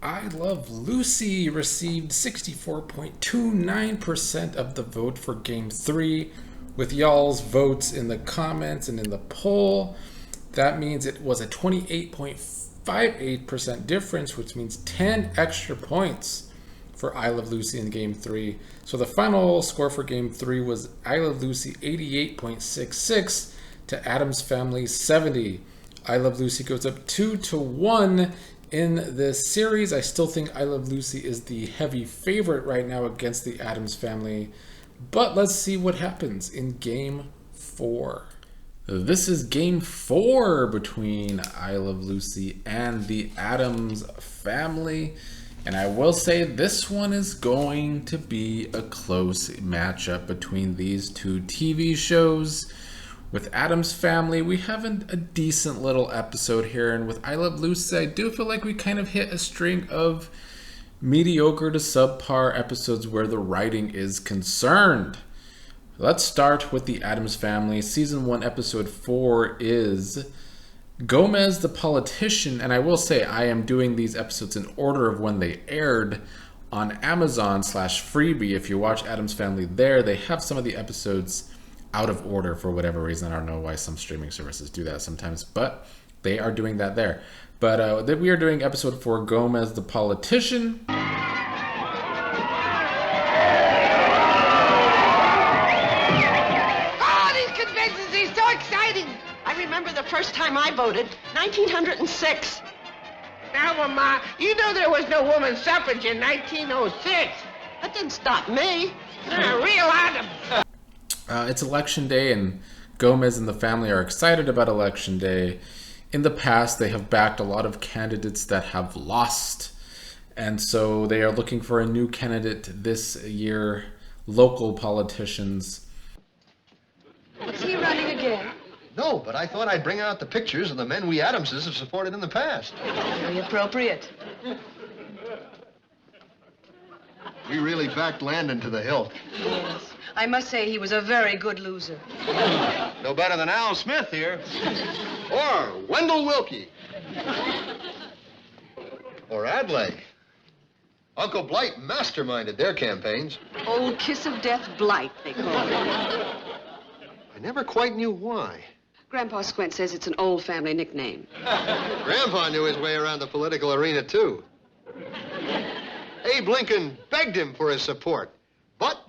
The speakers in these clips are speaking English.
I Love Lucy received 64.29% of the vote for Game 3. With y'all's votes in the comments and in the poll, that means it was a 28.58% difference, which means 10 extra points for I Love Lucy in Game 3. So the final score for Game 3 was I Love Lucy 88.66 to Addams Family 70. I Love Lucy goes up 2-1 in this series. I still think I Love Lucy is the heavy favorite right now against the Addams Family. But let's see what happens in Game 4. This is Game 4 between I Love Lucy and the Addams Family. And I will say this one is going to be a close matchup between these two TV shows. With Addams Family, we have a decent little episode here. And with I Love Lucy, I do feel like we kind of hit a string of mediocre to subpar episodes where the writing is concerned. Let's start with the Addams Family. Season 1, Episode 4 is Gomez the Politician. And I will say I am doing these episodes in order of when they aired on Amazon/Freebie. If you watch Addams Family there, they have some of the episodes out of order for whatever reason. I don't know why some streaming services do that sometimes, but they are doing that there. But we are doing episode 4, Gomez the Politician. Oh, these conventions are so exciting! I remember the first time I voted, 1906. Now, Mama, you know there was no women's suffrage in 1906. That didn't stop me. Real Adams. It's election day, and Gomez and the family are excited about election day. In the past, they have backed a lot of candidates that have lost, and so they are looking for a new candidate this year, local politicians. Is he running again? No, but I thought I'd bring out the pictures of the men we Adamses have supported in the past. Very appropriate. We really backed Landon to the hilt. Yes. I must say he was a very good loser. No better than Al Smith here. Or Wendell Wilkie. Or Adlai. Uncle Blight masterminded their campaigns. Old Kiss of Death Blight, they call him. I never quite knew why. Grandpa Squint says it's an old family nickname. Grandpa knew his way around the political arena, too. Abe Lincoln begged him for his support. But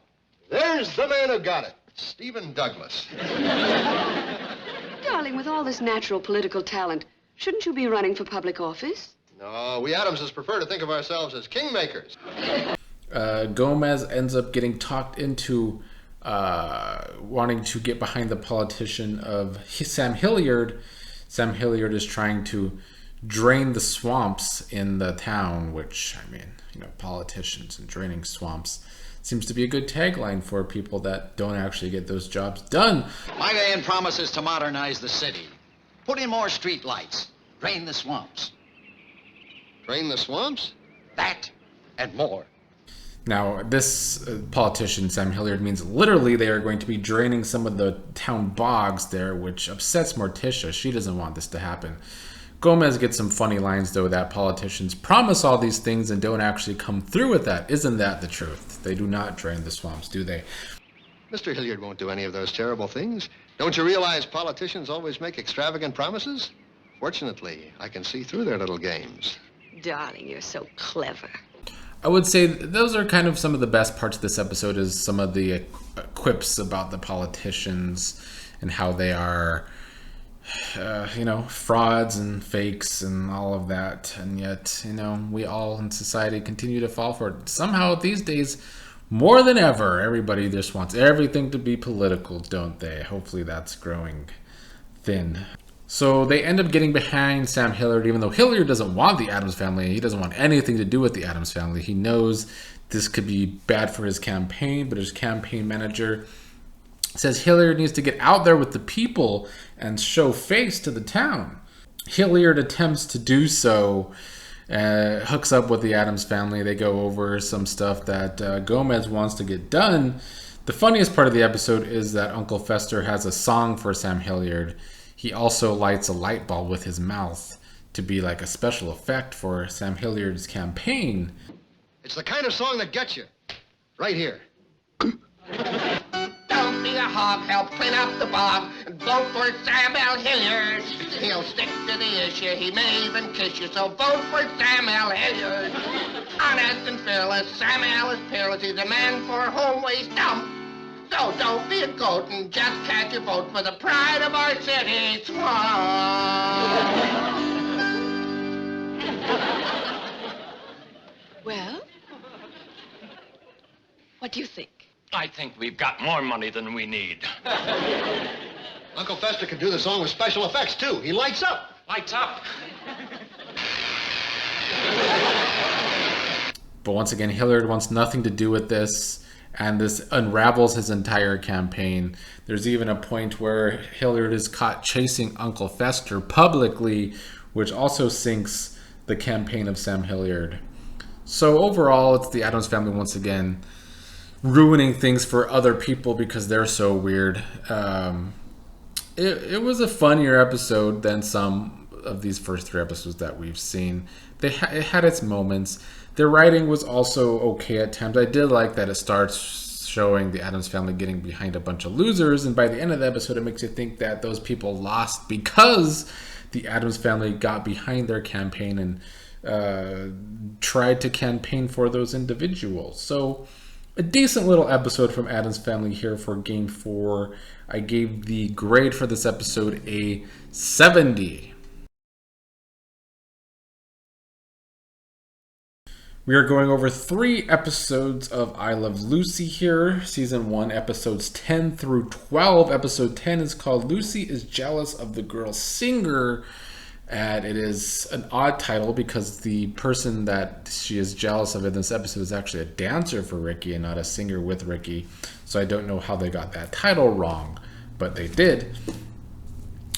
there's the man who got it, Stephen Douglas. Darling, with all this natural political talent, shouldn't you be running for public office? No, we Adamses prefer to think of ourselves as kingmakers. Gomez ends up getting talked into wanting to get behind the politician of Sam Hilliard. Sam Hilliard is trying to drain the swamps in the town, which, I mean, you know, politicians and draining swamps seems to be a good tagline for people that don't actually get those jobs done. My man promises to modernize the city, put in more street lights, drain the swamps. Drain the swamps? That and more. Now, this politician, Sam Hilliard, means literally they are going to be draining some of the town bogs there, which upsets Morticia. She doesn't want this to happen. Gomez gets some funny lines, though, that politicians promise all these things and don't actually come through with that. Isn't that the truth? They do not drain the swamps, do they? Mr. Hilliard won't do any of those terrible things. Don't you realize politicians always make extravagant promises? Fortunately, I can see through their little games. Darling, you're so clever. I would say those are kind of some of the best parts of this episode, is some of the quips about the politicians and how they are, frauds and fakes and all of that. And yet, we all in society continue to fall for it. Somehow these days, more than ever, everybody just wants everything to be political, don't they? Hopefully that's growing thin. So they end up getting behind Sam Hilliard, even though Hilliard doesn't want the Addams Family. He doesn't want anything to do with the Addams Family. He knows this could be bad for his campaign, but his campaign manager says Hilliard needs to get out there with the people and show face to the town. Hilliard attempts to do so, hooks up with the Addams Family. They go over some stuff that Gomez wants to get done. The funniest part of the episode is that Uncle Fester has a song for Sam Hilliard. He also lights a light bulb with his mouth to be like a special effect for Sam Hilliard's campaign. It's the kind of song that gets you. Right here. Don't be a hog, help clean up the bog, and vote for Sam L. Hilliard. He'll stick to the issue, he may even kiss you, so vote for Sam L. Hilliard. Honest and fearless, Sam L. is peerless, he's a man for whom we stump. So don't be a goat and just cast your vote for the pride of our city, Swan. Well, what do you think? I think we've got more money than we need. Uncle Fester can do the song with special effects, too. He lights up. Lights up. But once again, Hilliard wants nothing to do with this, and this unravels his entire campaign. There's even a point where Hilliard is caught chasing Uncle Fester publicly, which also sinks the campaign of Sam Hilliard. So overall, it's the Addams Family once again ruining things for other people because they're so weird. It was a funnier episode than some of these first 3 episodes that we've seen. It had its moments. The writing was also okay at times. I did like that it starts showing the Addams Family getting behind a bunch of losers, and by the end of the episode, it makes you think that those people lost because the Addams Family got behind their campaign and tried to campaign for those individuals. So a decent little episode from Addams Family here for Game 4. I gave the grade for this episode a 70. We are going over 3 episodes of I Love Lucy here. Season 1, episodes 10 through 12. Episode 10 is called Lucy is Jealous of the Girl Singer. And it is an odd title because the person that she is jealous of in this episode is actually a dancer for Ricky and not a singer with Ricky. So I don't know how they got that title wrong, but they did.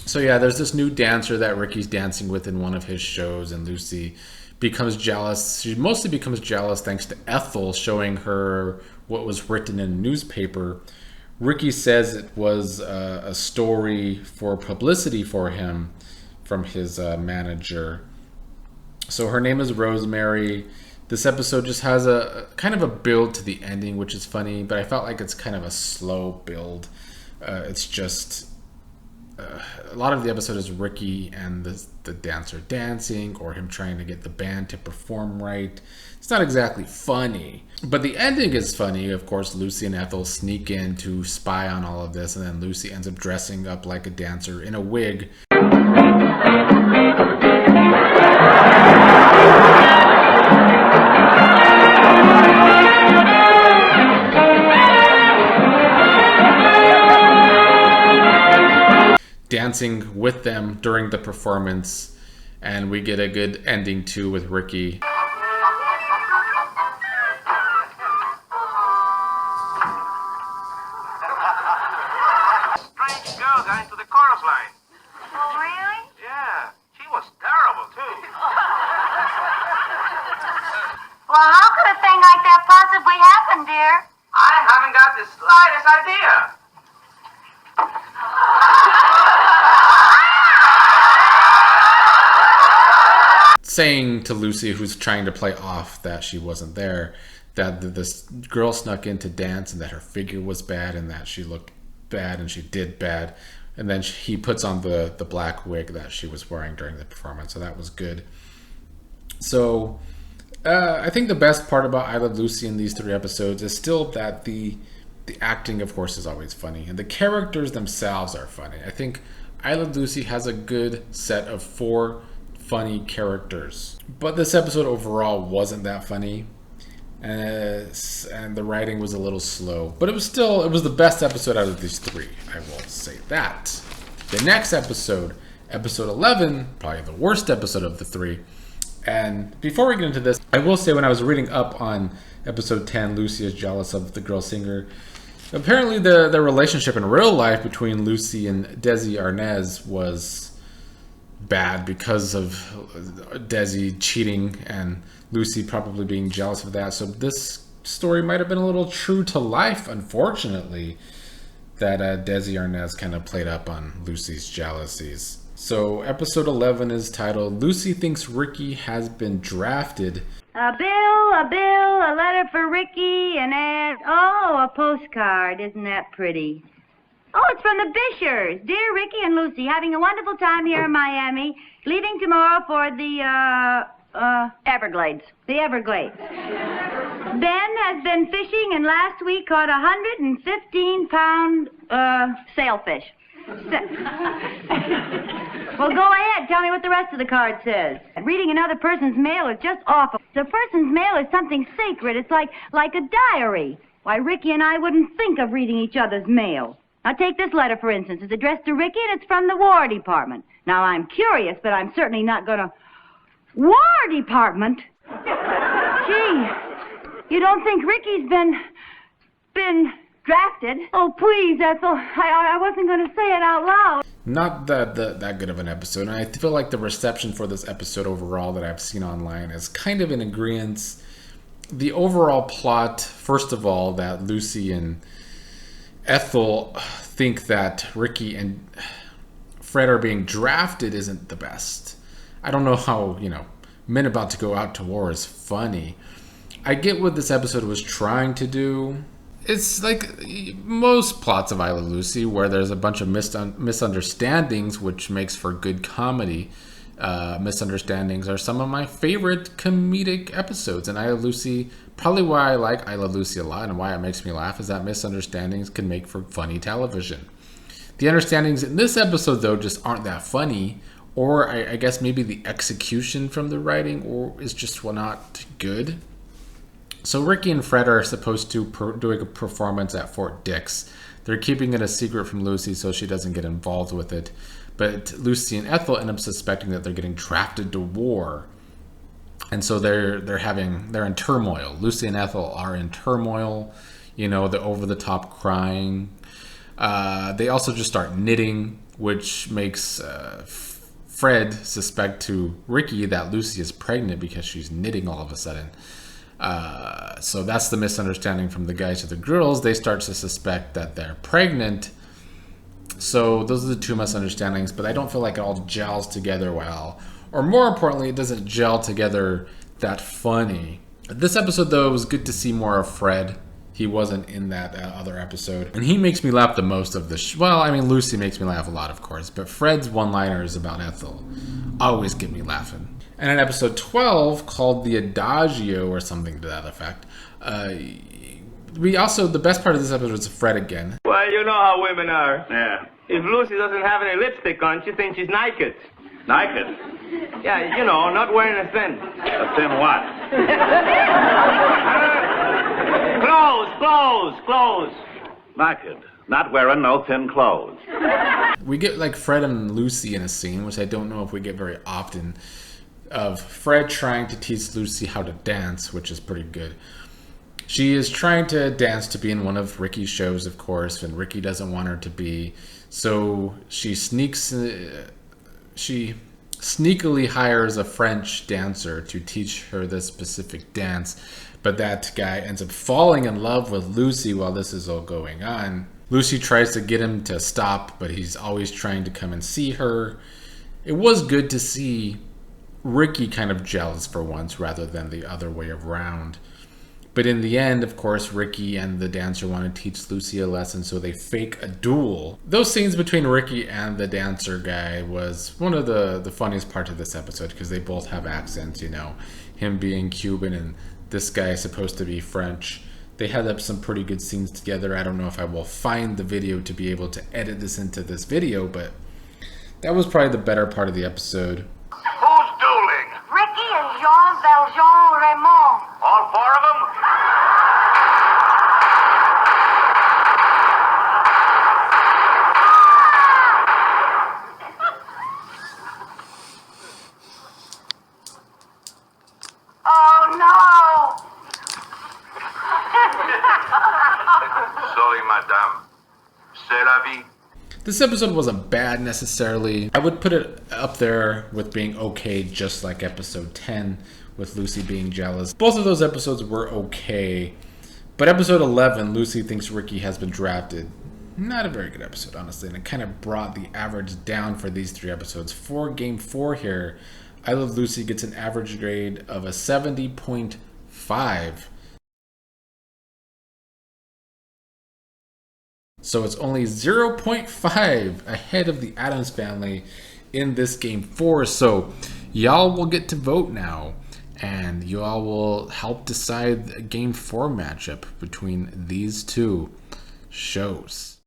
So yeah, there's this new dancer that Ricky's dancing with in one of his shows, and Lucy becomes jealous. She mostly becomes jealous thanks to Ethel showing her what was written in a newspaper. Ricky says it was a story for publicity for him from his manager. So her name is Rosemary. This episode just has a kind of a build to the ending, which is funny, but I felt like it's kind of a slow build. It's just a lot of the episode is Ricky and the dancer dancing, or him trying to get the band to perform right. It's not exactly funny, but the ending is funny. Of course, Lucy and Ethel sneak in to spy on all of this, and then Lucy ends up dressing up like a dancer in a wig. Dancing with them during the performance, and we get a good ending too with Ricky. Strange girl got into the chorus line. Oh, really? Yeah, she was terrible, too. Well, how could a thing like that possibly happen, dear? I haven't got the slightest idea. Saying to Lucy, who's trying to play off that she wasn't there, that this girl snuck in to dance and that her figure was bad and that she looked bad and she did bad. And then he puts on the black wig that she was wearing during the performance. So that was good. So I think the best part about I Love Lucy in these 3 episodes is still that the acting, of course, is always funny. And the characters themselves are funny. I think I Love Lucy has a good set of 4 funny characters. But this episode overall wasn't that funny. And the writing was a little slow. But it was the best episode out of these 3. I will say that. The next episode, episode 11, probably the worst episode of the 3. And before we get into this, I will say when I was reading up on episode 10, Lucy is Jealous of the Girl Singer, apparently the relationship in real life between Lucy and Desi Arnaz was bad because of Desi cheating and Lucy probably being jealous of that. So this story might have been a little true to life, unfortunately, that Desi Arnaz kind of played up on Lucy's jealousies. So episode 11 is titled Lucy Thinks Ricky Has Been Drafted. A bill, a letter for Ricky, and a postcard. Isn't that pretty? Oh, it's from the Bishers. Dear Ricky and Lucy, having a wonderful time here in Miami. Leaving tomorrow for the, Everglades. The Everglades. Ben has been fishing and last week caught 115-pound, sailfish. Well, go ahead. Tell me what the rest of the card says. Reading another person's mail is just awful. The person's mail is something sacred. It's like a diary. Why, Ricky and I wouldn't think of reading each other's mail. Now, take this letter, for instance. It's addressed to Ricky, and it's from the War Department. Now, I'm curious, but I'm certainly not going to... War Department? Gee, you don't think Ricky's been drafted? Oh, please, Ethel. I wasn't going to say it out loud. Not that good of an episode, and I feel like the reception for this episode overall that I've seen online is kind of in agreement. The overall plot, first of all, that Lucy and Ethel think that Ricky and Fred are being drafted isn't the best. I don't know how, men about to go out to war is funny. I get what this episode was trying to do. It's like most plots of I Love Lucy, where there's a bunch of misunderstandings, which makes for good comedy. Misunderstandings are some of my favorite comedic episodes, and I Love Lucy, probably why I like I Love Lucy a lot and why it makes me laugh is that misunderstandings can make for funny television. The understandings in this episode, though, just aren't that funny, or I guess maybe the execution from the writing is just not good. So Ricky and Fred are supposed to doing a performance at Fort Dix. They're keeping it a secret from Lucy so she doesn't get involved with it. But Lucy and Ethel end up suspecting that they're getting drafted to war. And so they're in turmoil. Lucy and Ethel are in turmoil. The over-the-top crying. They also just start knitting, which makes Fred suspect to Ricky that Lucy is pregnant because she's knitting all of a sudden. So that's the misunderstanding from the guys to the girls. They start to suspect that they're pregnant. So those are the two misunderstandings, but I don't feel like it all gels together well. Or more importantly, it doesn't gel together that funny. This episode, though, it was good to see more of Fred. He wasn't in that other episode. And he makes me laugh the most of the Lucy makes me laugh a lot, of course. But Fred's one-liners about Ethel always get me laughing. And in episode 12, called the Adagio, or something to that effect, the best part of this episode was Fred again. Well, you know how women are. Yeah. If Lucy doesn't have any lipstick on, she thinks she's naked. Naked? Yeah, not wearing a thing. A thin what? Clothes. Naked. Not wearing no thin clothes. We get like Fred and Lucy in a scene, which I don't know if we get very often, of Fred trying to teach Lucy how to dance, which is pretty good. She is trying to dance to be in one of Ricky's shows, of course, and Ricky doesn't want her to be. So she sneakily hires a French dancer to teach her this specific dance, but that guy ends up falling in love with Lucy while this is all going on. Lucy tries to get him to stop, but he's always trying to come and see her. It was good to see Ricky kind of jealous for once rather than the other way around. But in the end, of course, Ricky and the dancer want to teach Lucy a lesson, so they fake a duel. Those scenes between Ricky and the dancer guy was one of the funniest parts of this episode because they both have accents, him being Cuban and this guy is supposed to be French. They had up some pretty good scenes together. I don't know if I will find the video to be able to edit this into this video, but that was probably the better part of the episode. Who's dueling? Ricky and Jean Valjean Raymond. All four of them? Oh, no. Sorry, madame. C'est la vie. This episode wasn't bad necessarily. I would put it up there with being okay, just like episode 10 with Lucy being jealous. Both of those episodes were okay. But episode 11, Lucy Thinks Ricky Has Been Drafted, Not a very good episode, honestly, and it kind of brought the average down for these 3 episodes. For Game 4 here, I Love Lucy gets an average grade of a 70.5. So it's only 0.5 ahead of the Addams Family in this Game 4. So y'all will get to vote now, and y'all will help decide the Game 4 matchup between these two shows.